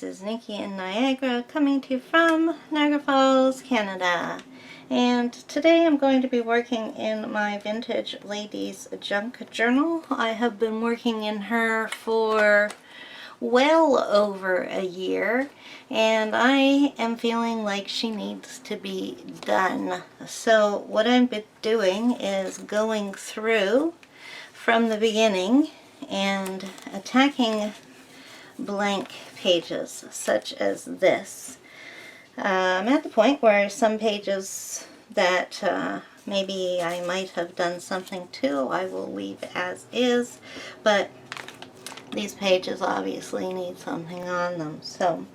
This is Nikki in Niagara, coming to you from Niagara Falls, Canada. And today I'm going to be working in my Vintage Ladies Junk Journal. I have been working in her for well over a year, and I am feeling like she needs to be done. So what I've been doing is going through from the beginning and attacking blank pages such as this. I'm at the point where some pages that maybe I might have done something to, I will leave as is, but these pages obviously need something on them. So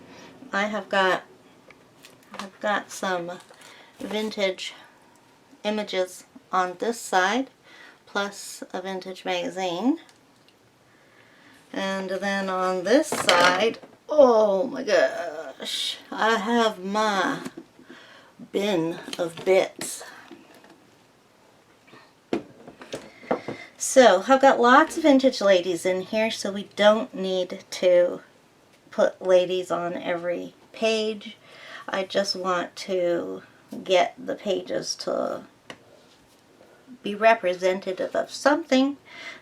I've got some vintage images on this side, plus a vintage magazine. And then on this side, oh my gosh, I have my bin of bits. So I've got lots of vintage ladies in here, so we don't need to put ladies on every page. I just want to get the pages to be representative of something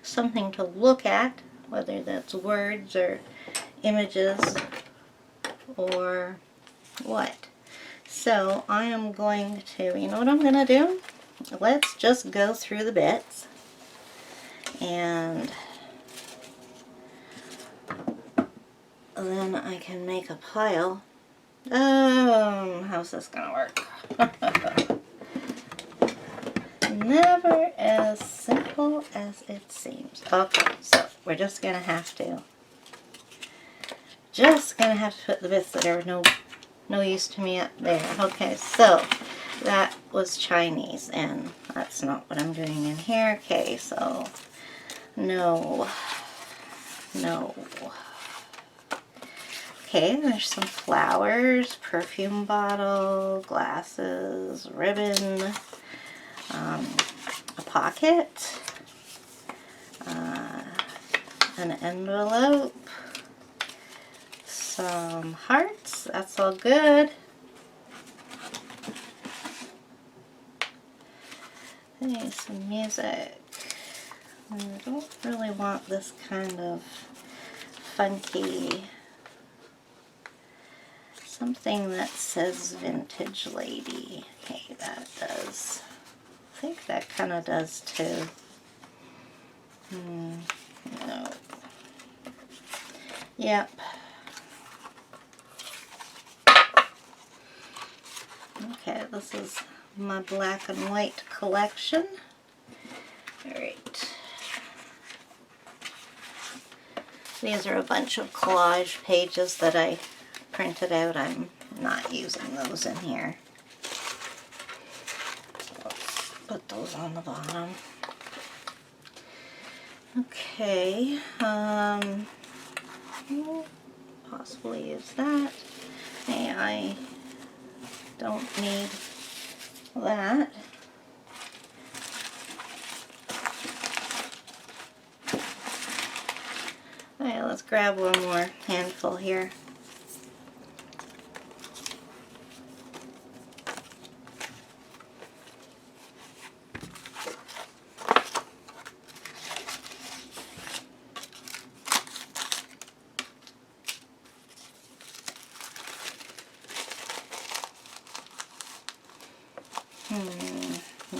to look at, whether that's words or images or what. So I am going to, you know what I'm going to do? Let's just go through the bits, and then I can make a pile. How's this going to work? Never as simple as it seems. Okay, so we're just going to have to put the bits that are no use to me up there. Okay, so that was Chinese, and that's not what I'm doing in here. Okay, so no. Okay, there's some flowers, perfume bottle, glasses, ribbon, a pocket, an envelope, some hearts, that's all good. Hey, some music. I don't really want this kind of funky, something that says Vintage Lady. Okay, that does. I think that kind of does too. No. Yep. Okay, this is my black and white collection. Alright. These are a bunch of collage pages that I printed out. I'm not using those in here. Let's put those on the bottom. Okay, we'll possibly use that. Hey, I don't need that. Okay, let's grab one more handful here.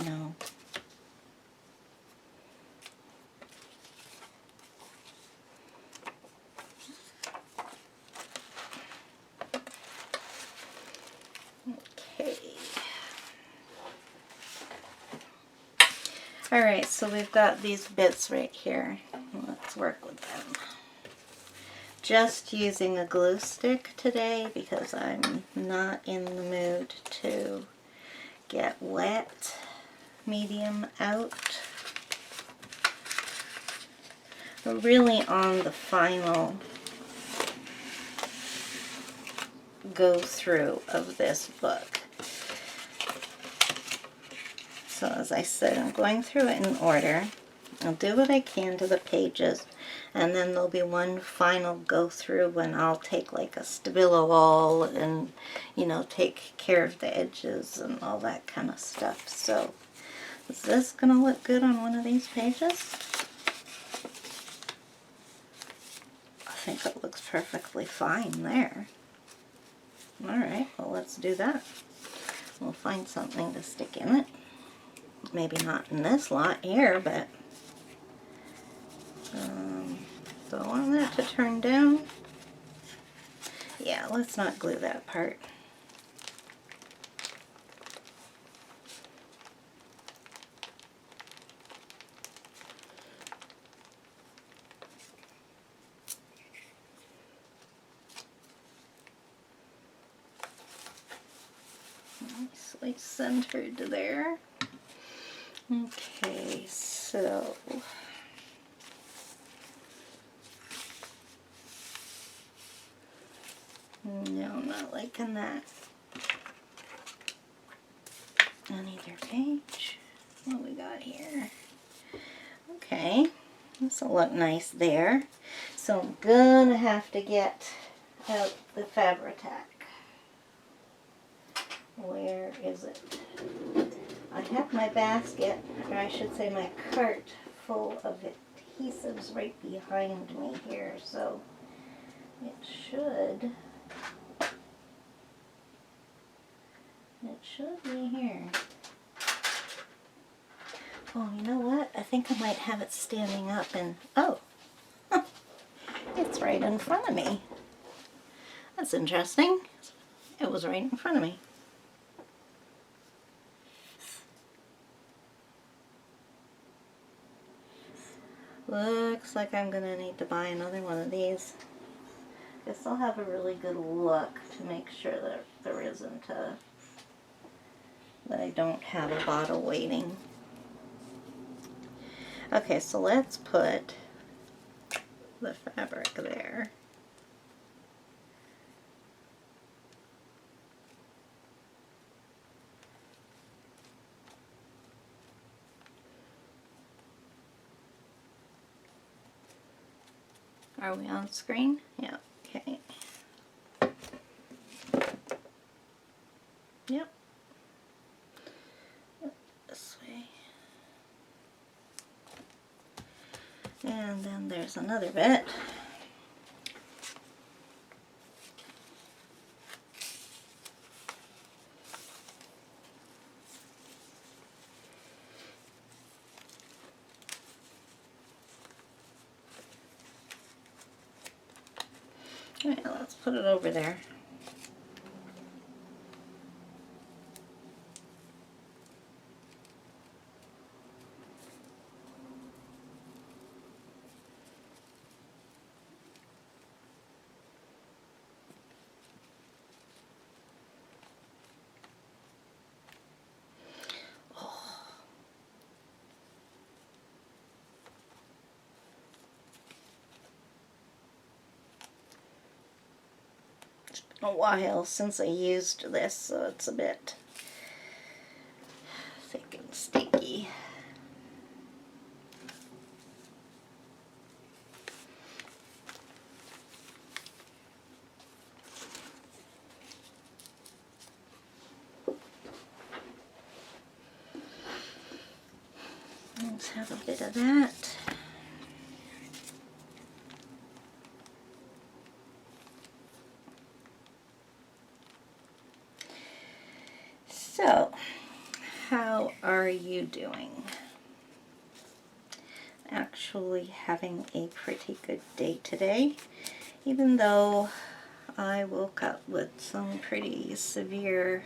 No. Okay. Alright, so we've got these bits right here. Let's work with them. Just using a glue stick today because I'm not in the mood to get wet. Medium out. We're really on the final go through of this book. So as I said, I'm going through it in order. I'll do what I can to the pages, And then there'll be one final go through when I'll take like a Stabilo-all and, you know, take care of the edges and all that kind of stuff. So is this going to look good on one of these pages? I think it looks perfectly fine there. Alright, well let's do that. We'll find something to stick in it. Maybe not in this lot here, but do I want that to turn down? Yeah, let's not glue that part. Nicely centered there. Okay, so no, I'm not liking that on either page. What we got here? Okay, this will look nice there. So I'm gonna have to get out the Fabri-Tac. Where is it? I have my basket, or I should say my cart, full of adhesives right behind me here, so it should be here. Oh, you know what? I think I might have it standing up and, oh, it's right in front of me. That's interesting. It was right in front of me. Looks like I'm gonna need to buy another one of these. Guess I'll have a really good look to make sure that there isn't that I don't have a bottle waiting. Okay, so let's put the fabric there. Are we on screen? Yeah, okay. Yep. This way. And then there's another bit. Alright, let's put it over there. A while since I used this, so it's a bit thick and sticky. Let's have a bit of that. So, how are you doing? Actually having a pretty good day today, even though I woke up with some pretty severe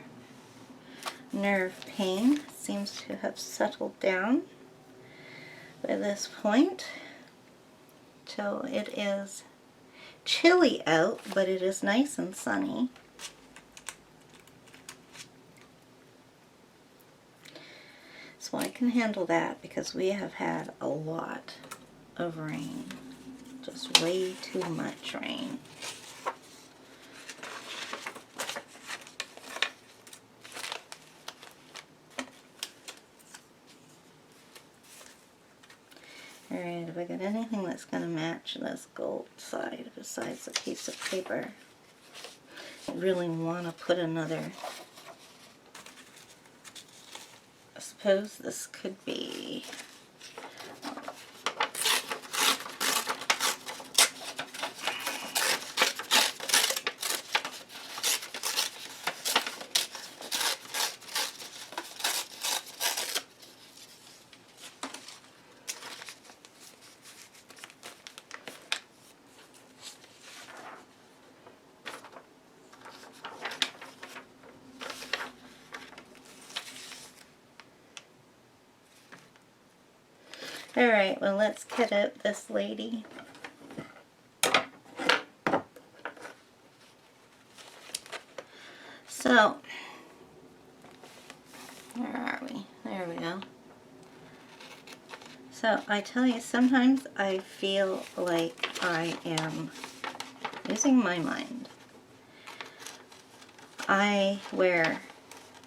nerve pain. Seems to have settled down by this point. So it is chilly out, but it is nice and sunny. So I can handle that because we have had a lot of rain. Just way too much rain. Alright, Have I got anything that's going to match this gold side besides a piece of paper? I really want to put another... I suppose this could be... Alright, well, let's cut out this lady. So, where are we? There we go. So, I tell you, sometimes I feel like I am losing my mind. I wear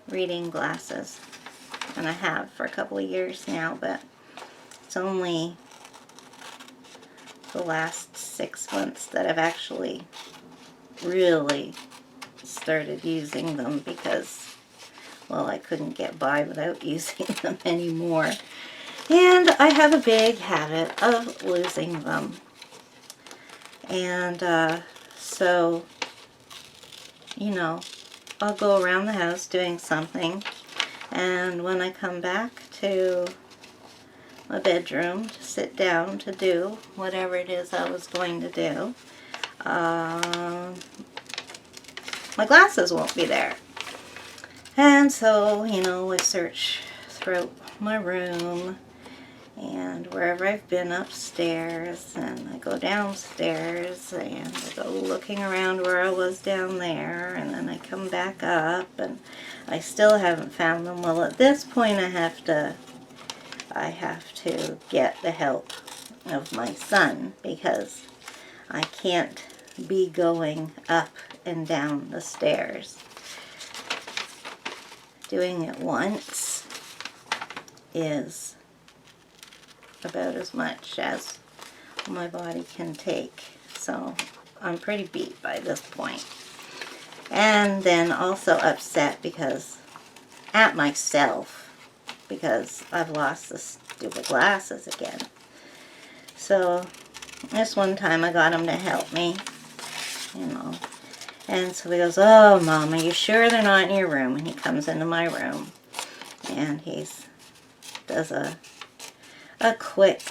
reading glasses, and I have for a couple of years now, but it's only the last 6 months that I've actually really started using them because, well, I couldn't get by without using them anymore. And I have a big habit of losing them. And so, you know, I'll go around the house doing something, and when I come back to my bedroom to sit down to do whatever it is I was going to do, my glasses won't be there. And so, you know, I search throughout my room and wherever I've been upstairs, and I go downstairs and I go looking around where I was down there, and then I come back up and I still haven't found them. Well, at this point I have to get the help of my son, because I can't be going up and down the stairs. Doing it once is about as much as my body can take. So I'm pretty beat by this point. And then also upset because at myself, because I've lost the stupid glasses again. So this one time I got him to help me, you know. And so he goes, "Oh, Mom, are you sure they're not in your room?" And he comes into my room and does a quick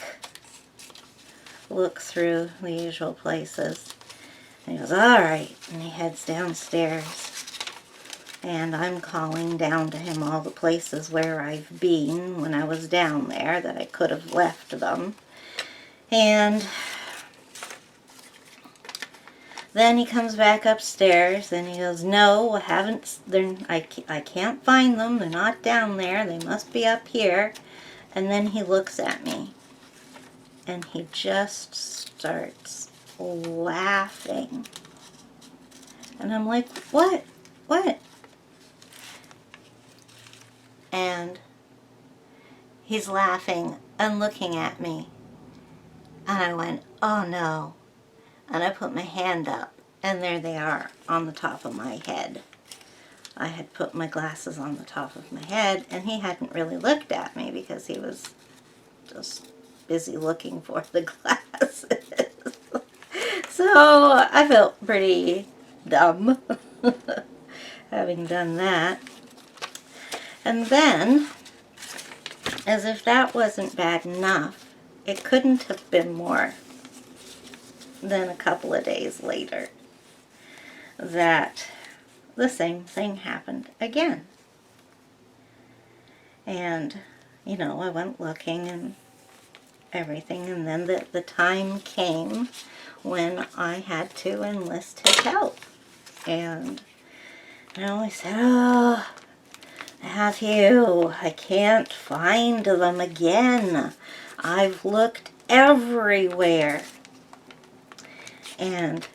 look through the usual places. And he goes, "All right." And he heads downstairs. And I'm calling down to him all the places where I've been when I was down there that I could have left them. And then he comes back upstairs and he goes, "No, I haven't, I can't find them. They're not down there. They must be up here." And then he looks at me and he just starts laughing. And I'm like, "What? What?" And he's laughing and looking at me. And I went, "Oh no." And I put my hand up, and there they are on the top of my head. I had put my glasses on the top of my head, and he hadn't really looked at me because he was just busy looking for the glasses. So I felt pretty dumb having done that. And then, as if that wasn't bad enough, it couldn't have been more than a couple of days later that the same thing happened again. And, you know, I went looking and everything, and then the time came when I had to enlist his help. And, you know, I said, "Oh, Matthew, I can't find them again. I've looked everywhere." And,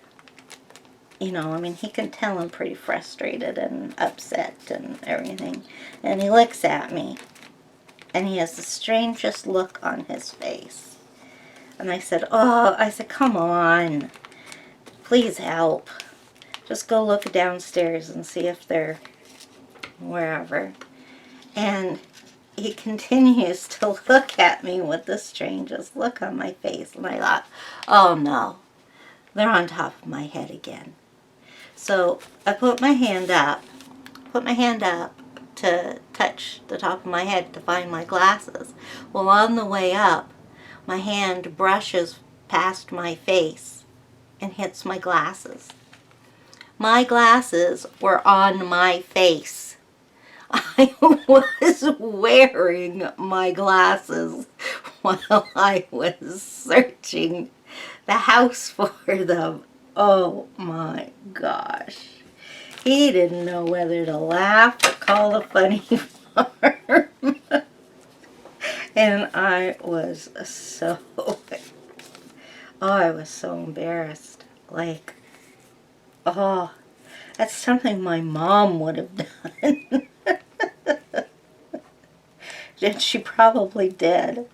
you know, I mean, he can tell I'm pretty frustrated and upset and everything. And he looks at me, and he has the strangest look on his face. And I said, oh, I said, come on, please help. Just go look downstairs and see if they're wherever. And he continues to look at me with the strangest look on my face. And I thought, oh no, they're on top of my head again. So I put my hand up to touch the top of my head to find my glasses. Well, on the way up, my hand brushes past my face and hits my glasses. My glasses were on my face. I was wearing my glasses while I was searching the house for them. Oh my gosh. He didn't know whether to laugh or call a funny farm. And I was so, I was so embarrassed. Like, oh, that's something my mom would have done. And she probably did.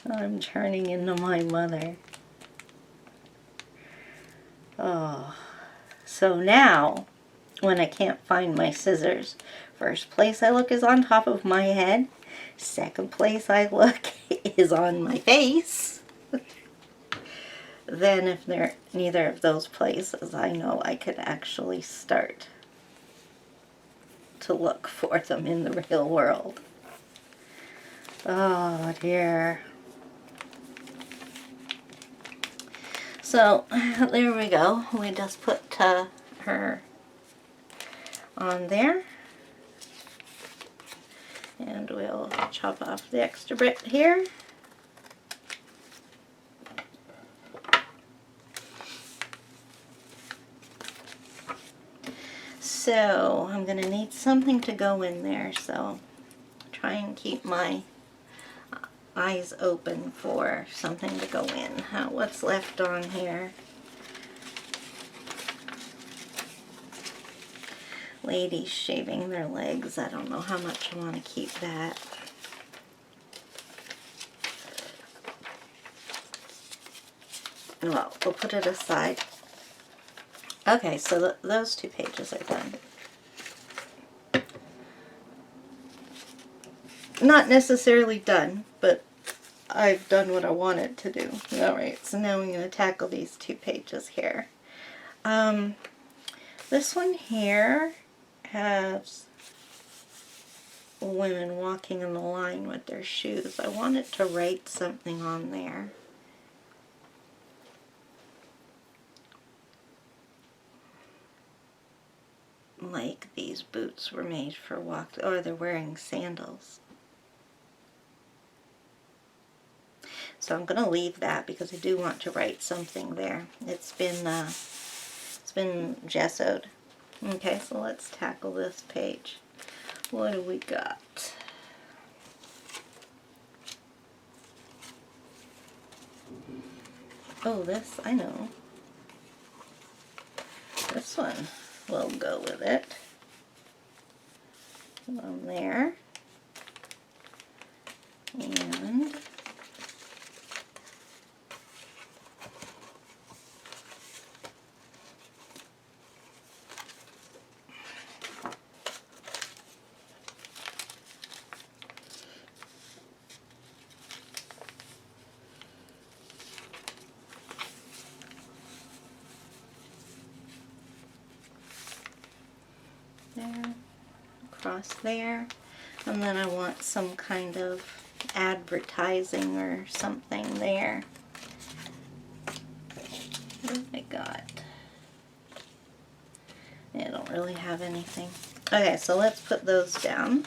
I'm turning into my mother. Oh, so now, when I can't find my scissors, first place I look is on top of my head. Second place I look is on my face. Then if they're neither of those places, I know I could actually start to look for them in the real world. Oh dear. So there we go. We just put her on there. And we'll chop off the extra bit here. So I'm going to need something to go in there, so try and keep my eyes open for something to go in. What's left on here? Ladies shaving their legs. I don't know how much I want to keep that. Well, we'll put it aside. Okay, so those 2 pages are done. Not necessarily done, but I've done what I wanted to do. Alright, so now I'm going to tackle these 2 pages here. This one here has women walking in the line with their shoes. I wanted to write something on there. Like these boots were made for walk, or they're wearing sandals. So I'm going to leave that because I do want to write something there. It's been gessoed. Okay, so let's tackle this page. What do we got? Oh, this, I know. This one will go with it. On there. And there, across there, and then I want some kind of advertising or something there. What have I got? I don't really have anything. Okay, so let's put those down.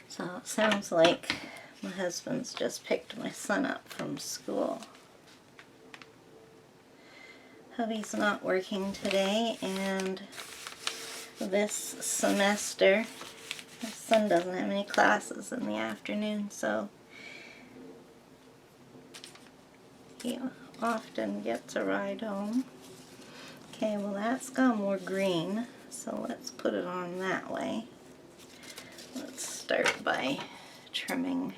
So it sounds like my husband's just picked my son up from school. Hubby's not working today, and this semester his son doesn't have any classes in the afternoon, so He often gets a ride home. Okay, well that's got more green, so let's put it on that way. Let's start by trimming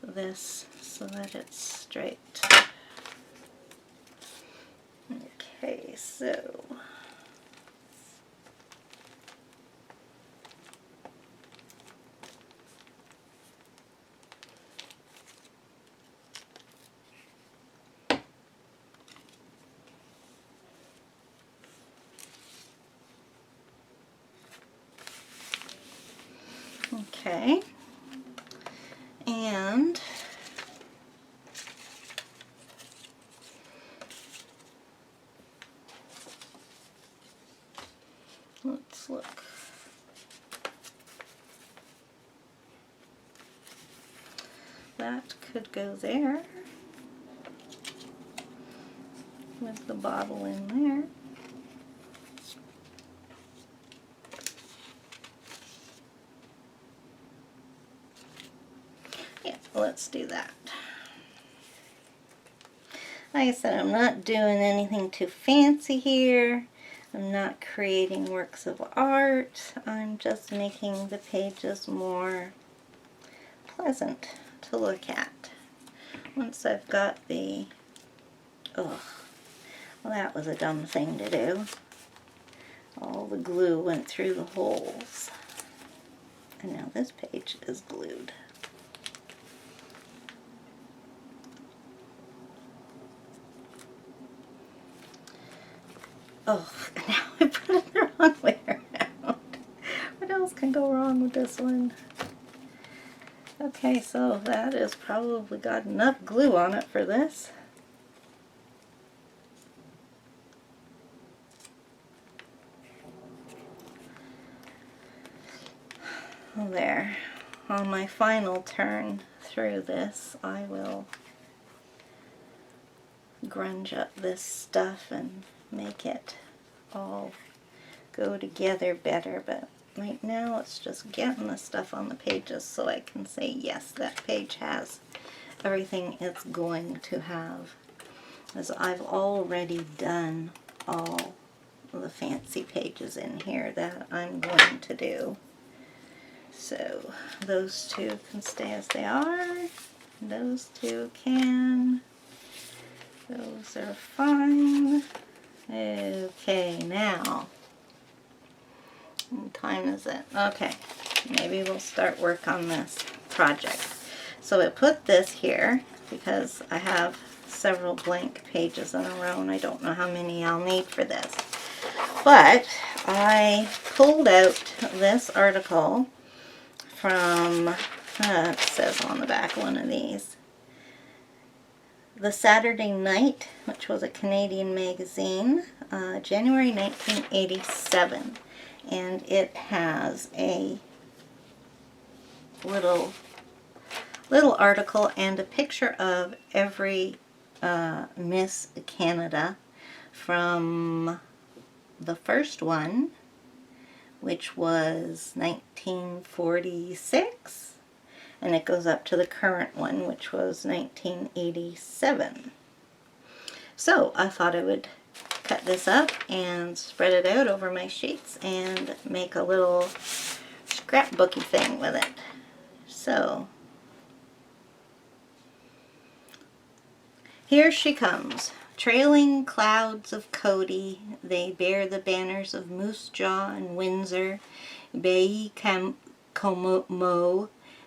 this so that it's straight. Okay, so okay, and let's look. That could go there with the bottle in there. Yeah, let's do that. Like I said, I'm not doing anything too fancy here. I'm not creating works of art. I'm just making the pages more pleasant to look at. Once I've got the... Oh, well, that was a dumb thing to do. All the glue went through the holes. And now this page is glued. Oh, now I put it the wrong way around. What else can go wrong with this one? Okay, so that has probably got enough glue on it for this. There. On my final turn through this, I will grunge up this stuff and make it all go together better, but right now it's just getting the stuff on the pages so I can say yes, that page has everything it's going to have, as I've already done all the fancy pages in here that I'm going to do. So those two can stay as they are, those two can, those are fine. Okay, now, what time is it? Okay, maybe we'll start work on this project. So I put this here because I have several blank pages in a row and I don't know how many I'll need for this. But I pulled out this article from, it says on the back one of these, The Saturday Night, which was a Canadian magazine, January 1987. And it has a little article and a picture of every Miss Canada from the first one, which was 1946. And it goes up to the current one, which was 1987. So I thought I would cut this up and spread it out over my sheets and make a little scrapbooky thing with it. So here she comes. Trailing clouds of Cody, they bear the banners of Moose Jaw and Windsor, Baie-Comeau,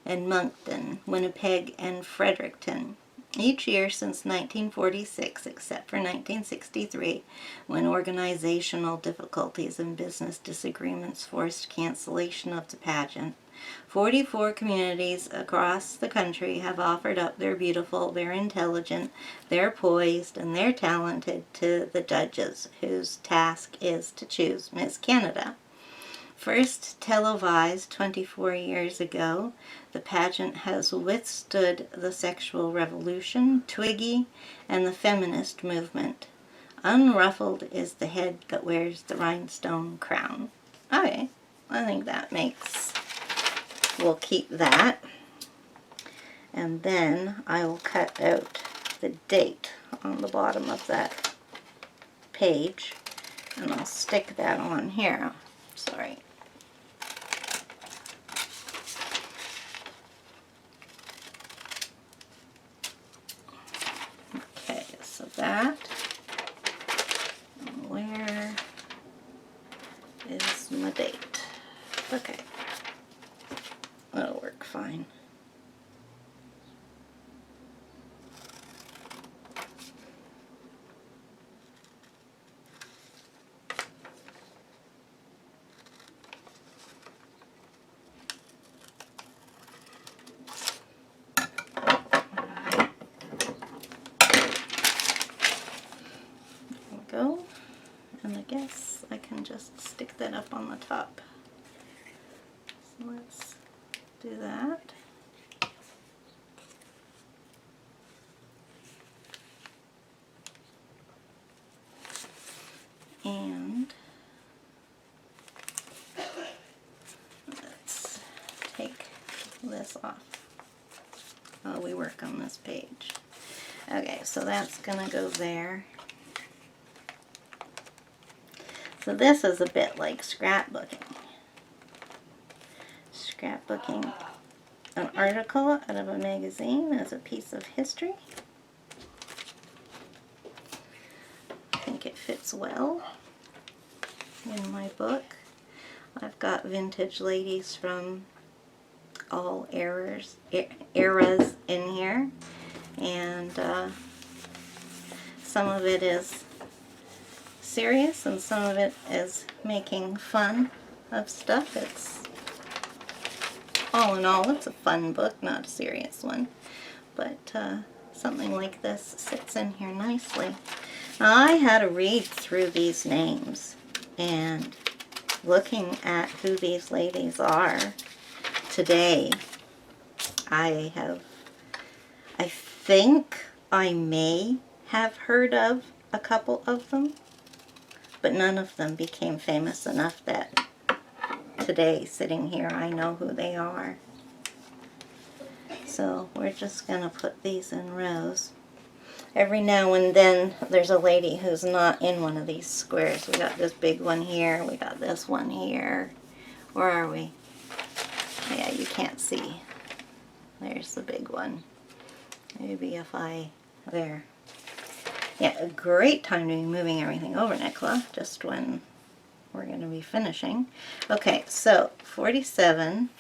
and Moncton, Winnipeg, and Fredericton. Each year since 1946, except for 1963, when organizational difficulties and business disagreements forced cancellation of the pageant, 44 communities across the country have offered up their beautiful, their intelligent, their poised, and their talented to the judges, whose task is to choose Miss Canada. First televised 24 years ago, the pageant has withstood the sexual revolution, Twiggy, and the feminist movement. Unruffled is the head that wears the rhinestone crown. Okay, I think that makes... We'll keep that. And then I will cut out the date on the bottom of that page, and I'll stick that on here. Sorry. Okay, so that, where is my date? Okay, that'll work fine. Go, and I guess I can just stick that up on the top. So let's do that. And let's take this off while we work on this page. Okay, so that's gonna go there. So this is a bit like scrapbooking. Scrapbooking an article out of a magazine as a piece of history. I think it fits well in my book. I've got vintage ladies from all eras in here, and some of it is serious and some of it is making fun of stuff. It's all in all, it's a fun book, not a serious one, but something like this sits in here nicely. Now, I had to read through these names, and looking at who these ladies are today, I think I may have heard of a couple of them, but none of them became famous enough that today, sitting here, I know who they are. So we're just going to put these in rows. Every now and then there's a lady who's not in one of these squares. We got this big one here, we got this one here. Where are we? Yeah, you can't see. There's the big one. Maybe if there. Yeah, a great time to be moving everything over, Nicola, just when we're going to be finishing. Okay, so 47,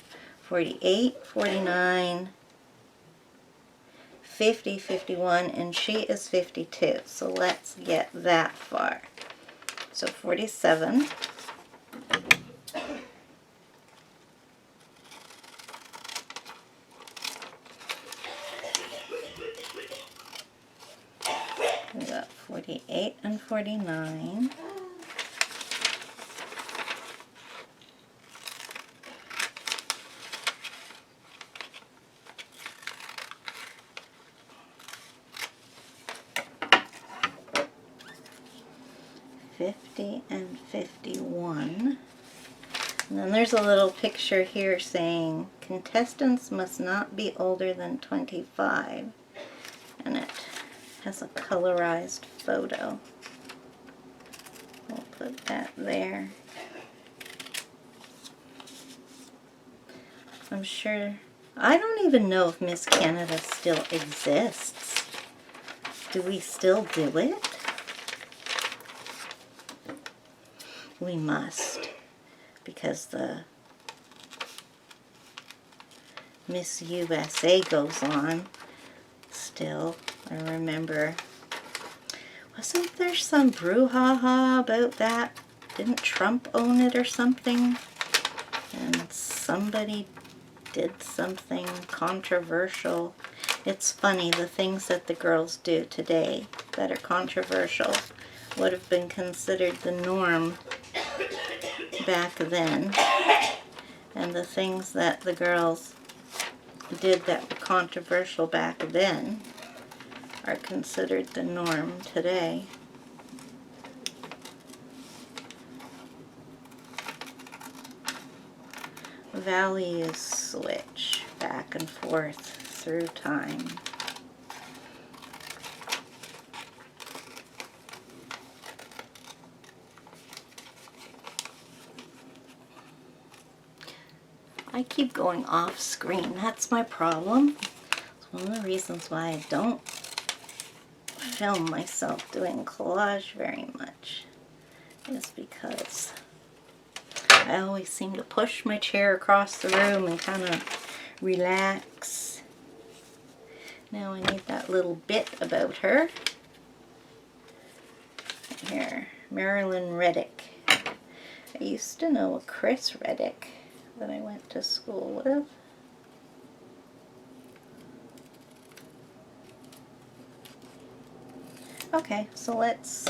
48, 49, 50, 51, and she is 52. So let's get that far. So 47. We got 48 and 49. And 51. And then there's a little picture here saying contestants must not be older than 25, and it has a colorized photo. We'll put that there. I'm sure, I don't even know if Miss Canada still exists. Do we still do it? We must, because the Miss USA goes on still. I remember, wasn't there some brouhaha about that? Didn't Trump own it or something? And somebody did something controversial. It's funny, the things that the girls do today that are controversial would have been considered the norm back then, and the things that the girls did that were controversial back then are considered the norm today. Values switch back and forth through time. I keep going off screen. That's my problem. It's one of the reasons why I don't film myself doing collage very much, is because I always seem to push my chair across the room and kind of relax. Now I need that little bit about her. Here, Marilyn Reddick. I used to know a Chris Reddick that I went to school with. Okay, so let's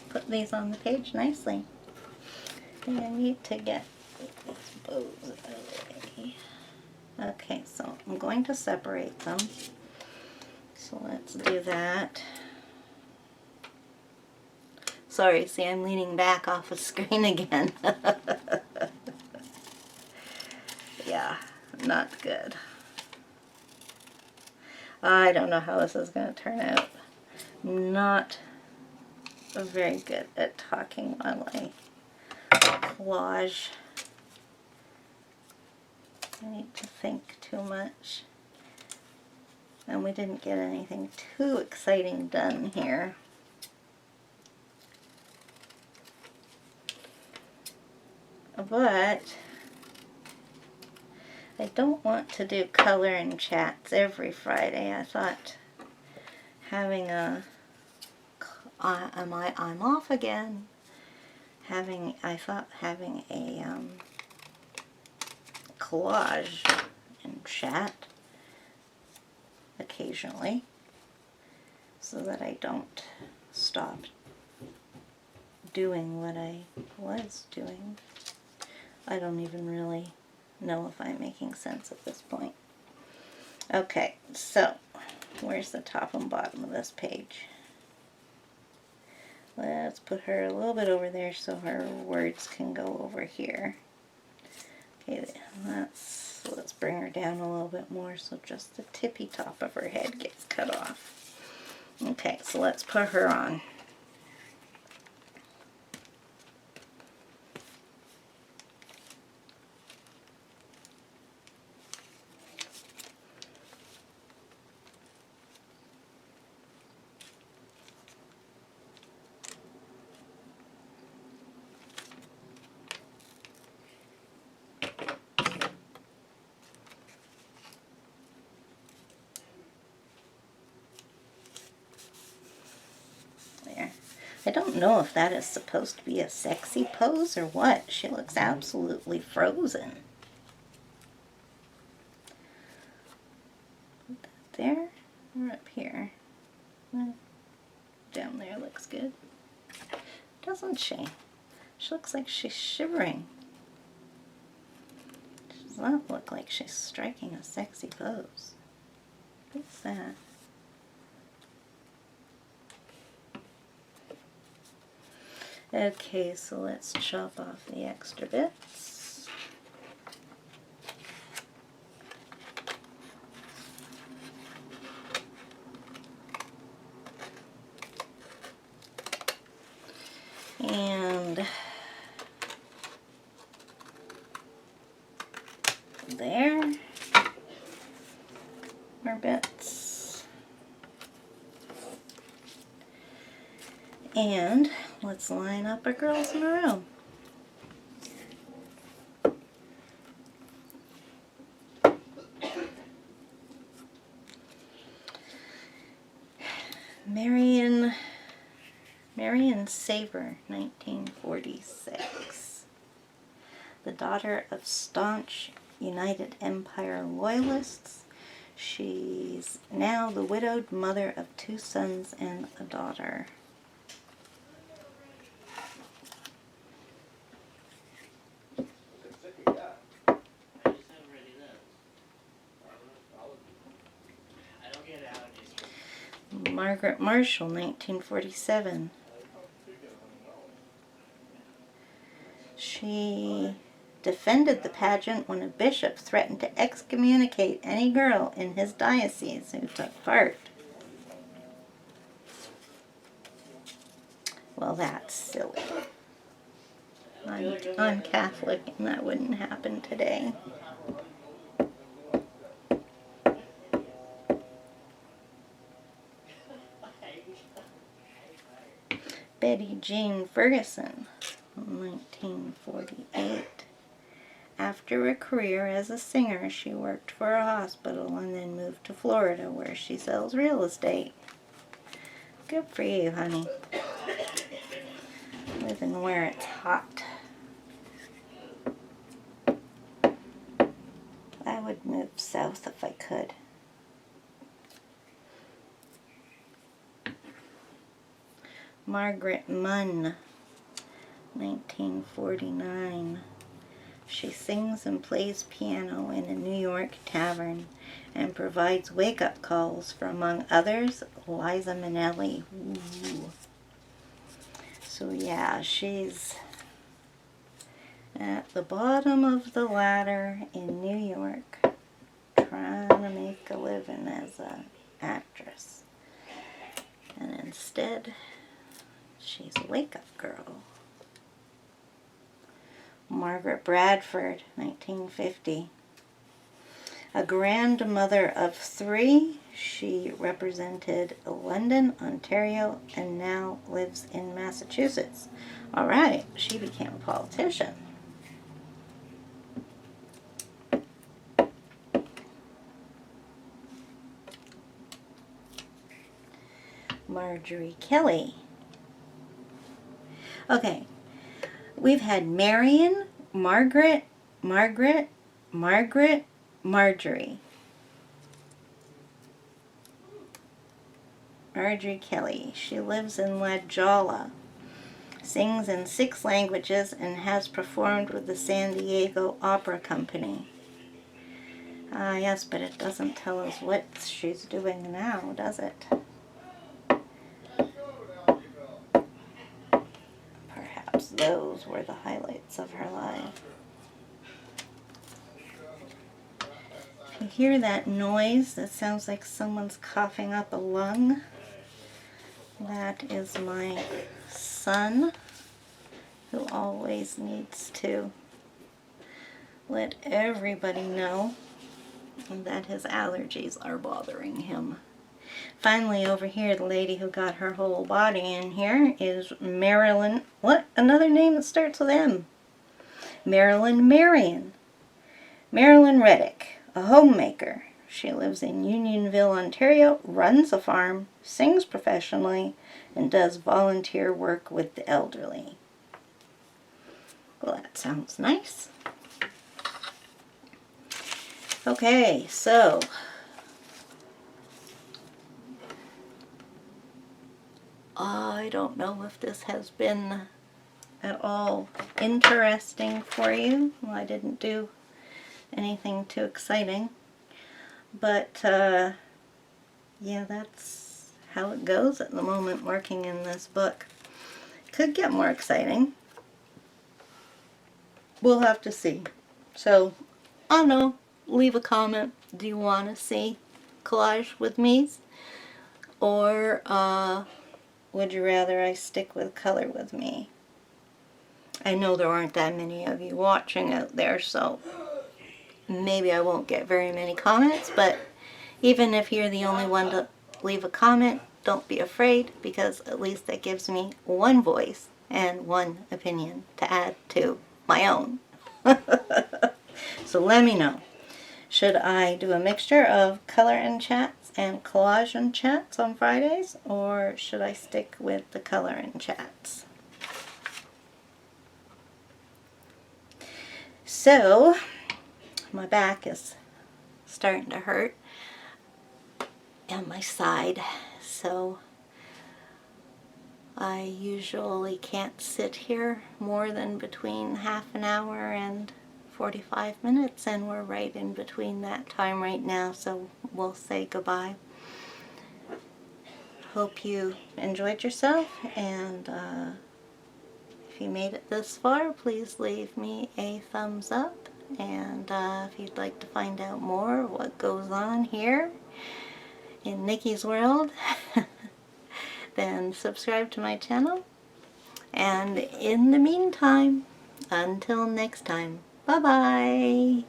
put these on the page nicely. And I need to get these bows out of the way. Okay, so I'm going to separate them. So let's do that. Sorry, see, I'm leaning back off the screen again. Yeah, not good. I don't know how this is going to turn out. Not very good at talking while I collage. I need to think too much. And we didn't get anything too exciting done here. But I don't want to do color and chats every Friday. I thought having a I'm off again. I thought having a collage and chat occasionally, so that I don't stop doing what I was doing. I don't even really know if I'm making sense at this point. Okay, so where's the top and bottom of this page? Let's put her a little bit over there so her words can go over here. Okay, let's bring her down a little bit more so just the tippy top of her head gets cut off. Okay, so let's put her on. I don't know if that is supposed to be a sexy pose or what. She looks absolutely frozen. Put that there or up here. Down there looks good. Doesn't she? She looks like she's shivering. She does not look like she's striking a sexy pose. What's that? Okay, so let's chop off the extra bits. And there are bits. And let's line up our girls in a row. Marion Saber, 1946. The daughter of staunch United Empire Loyalists, she's now the widowed mother of 2 sons and a daughter. Margaret Marshall, 1947. She defended the pageant when a bishop threatened to excommunicate any girl in his diocese who took part. Well, that's silly. I'm Catholic and that wouldn't happen today. Betty Jane Ferguson, 1948. After a career as a singer, she worked for a hospital and then moved to Florida where she sells real estate. Good for you, honey. Living where it's hot. I would move south if I could. Margaret Munn, 1949. She sings and plays piano in a New York tavern and provides wake-up calls for, among others, Liza Minnelli. Ooh. So yeah, she's at the bottom of the ladder in New York, trying to make a living as an actress. And instead, she's a wake-up girl. Margaret Bradford, 1950. A grandmother of 3, she represented London, Ontario, and now lives in Massachusetts. All right, she became a politician. Marjorie Kelly. Okay, we've had Marion, Margaret, Marjorie. Marjorie Kelly. She lives in La Jolla, sings in 6 languages, and has performed with the San Diego Opera Company. Yes, but it doesn't tell us what she's doing now, does it? Perhaps those were the highlights of her life. If you hear that noise that sounds like someone's coughing up a lung, that is my son, who always needs to let everybody know that his allergies are bothering him. Finally, over here, the lady who got her whole body in here is Marilyn. What? Another name that starts with M. Marilyn Marion. Marilyn Reddick, a homemaker. She lives in Unionville, Ontario, runs a farm, sings professionally, and does volunteer work with the elderly. Well, that sounds nice. Okay, so I don't know if this has been at all interesting for you. Well, I didn't do anything too exciting. But, yeah, that's how it goes at the moment working in this book. Could get more exciting. We'll have to see. So, I don't know. Leave a comment. Do you want to see collage with me? Or, would you rather I stick with color with me? I know there aren't that many of you watching out there, so maybe I won't get very many comments, but even if you're the only one to leave a comment, don't be afraid, because at least that gives me one voice and one opinion to add to my own. So let me know. Should I do a mixture of color and chats and collage and chats on Fridays, or should I stick with the color and chats? So, my back is starting to hurt and my side, so I usually can't sit here more than between half an hour and 45 minutes, and we're right in between that time right now, so we'll say goodbye. Hope you enjoyed yourself, and if you made it this far, please leave me a thumbs up, and if you'd like to find out more of what goes on here in Nikki's world, then subscribe to my channel. And in the meantime, Until next time, bye-bye!